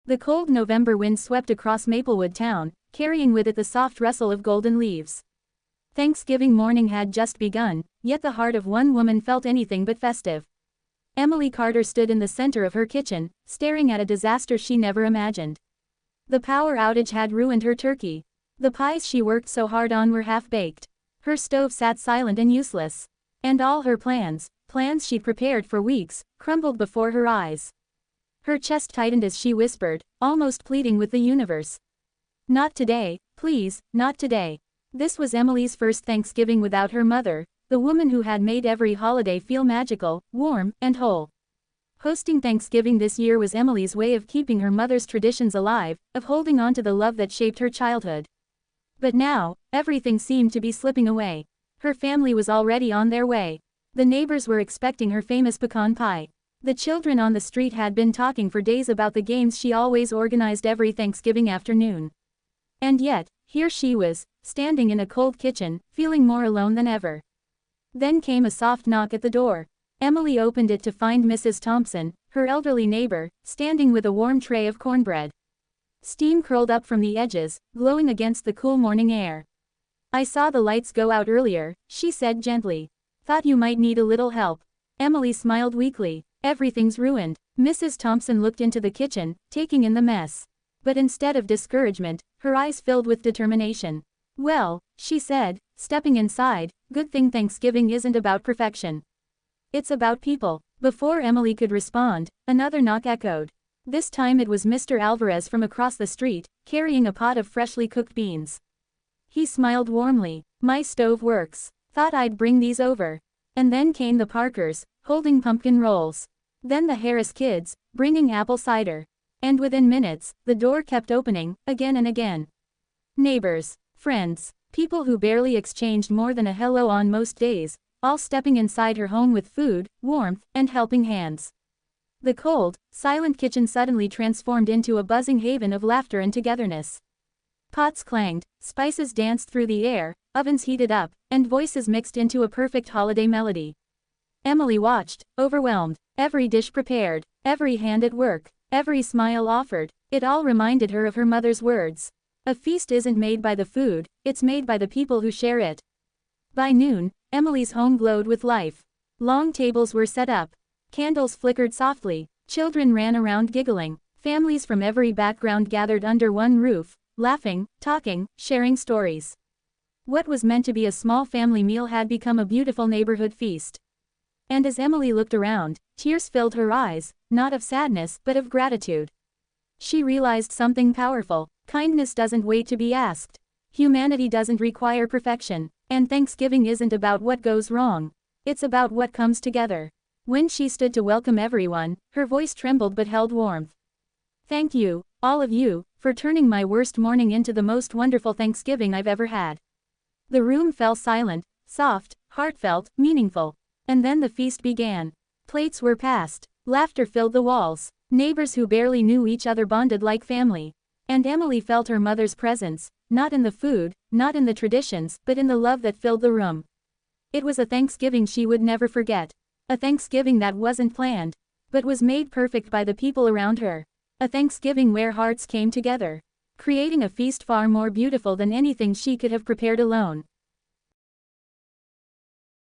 The cold November wind swept across Maplewood town, carrying with it the soft rustle of golden leaves. Thanksgiving morning had just begun, yet the heart of one woman felt anything but festive. Emily Carter stood in the center of her kitchen, staring at a disaster she never imagined. The power outage had ruined her turkey. The pies she worked so hard on were half-baked. Her stove sat silent and useless. And all her plans she'd prepared for weeks, crumbled before her eyes. Her chest tightened as she whispered, almost pleading with the universe. Not today, please, not today. This was Emily's first Thanksgiving without her mother, the woman who had made every holiday feel magical, warm, and whole. Hosting Thanksgiving this year was Emily's way of keeping her mother's traditions alive, of holding on to the love that shaped her childhood. But now, everything seemed to be slipping away. Her family was already on their way. The neighbors were expecting her famous pecan pie. The children on the street had been talking for days about the games she always organized every Thanksgiving afternoon. And yet, here she was, standing in a cold kitchen, feeling more alone than ever. Then came a soft knock at the door. Emily opened it to find Mrs. Thompson, her elderly neighbor, standing with a warm tray of cornbread. Steam curled up from the edges, glowing against the cool morning air. "I saw the lights go out earlier," she said gently. "Thought you might need a little help." Emily smiled weakly. "Everything's ruined." Mrs. Thompson looked into the kitchen, taking in the mess. But instead of discouragement, her eyes filled with determination. "Well," she said, stepping inside, "good thing Thanksgiving isn't about perfection. It's about people." Before Emily could respond, another knock echoed. This time it was Mr. Alvarez from across the street, carrying a pot of freshly cooked beans. He smiled warmly. "My stove works. Thought I'd bring these over." And then came the Parkers, holding pumpkin rolls. Then the Harris kids, bringing apple cider. And within minutes, the door kept opening, again and again. Neighbors, friends, people who barely exchanged more than a hello on most days, all stepping inside her home with food, warmth, and helping hands. The cold, silent kitchen suddenly transformed into a buzzing haven of laughter and togetherness. Pots clanged, spices danced through the air, ovens heated up, and voices mixed into a perfect holiday melody. Emily watched, overwhelmed. Every dish prepared, every hand at work, every smile offered. It all reminded her of her mother's words. "A feast isn't made by the food, it's made by the people who share it." By noon, Emily's home glowed with life. Long tables were set up. Candles flickered softly. Children ran around giggling. Families from every background gathered under one roof, laughing, talking, sharing stories. What was meant to be a small family meal had become a beautiful neighborhood feast. And as Emily looked around, tears filled her eyes, not of sadness but of gratitude. She realized something powerful. Kindness doesn't wait to be asked. Humanity doesn't require perfection. And Thanksgiving isn't about what goes wrong. It's about what comes together. When she stood to welcome everyone, her voice trembled but held warmth. "Thank you, all of you, for turning my worst morning into the most wonderful Thanksgiving I've ever had." The room fell silent, soft, heartfelt, meaningful. And then the feast began. Plates were passed. Laughter filled the walls. Neighbors who barely knew each other bonded like family. And Emily felt her mother's presence, not in the food, not in the traditions, but in the love that filled the room. It was a Thanksgiving she would never forget. A Thanksgiving that wasn't planned, but was made perfect by the people around her. A Thanksgiving where hearts came together, creating a feast far more beautiful than anything she could have prepared alone.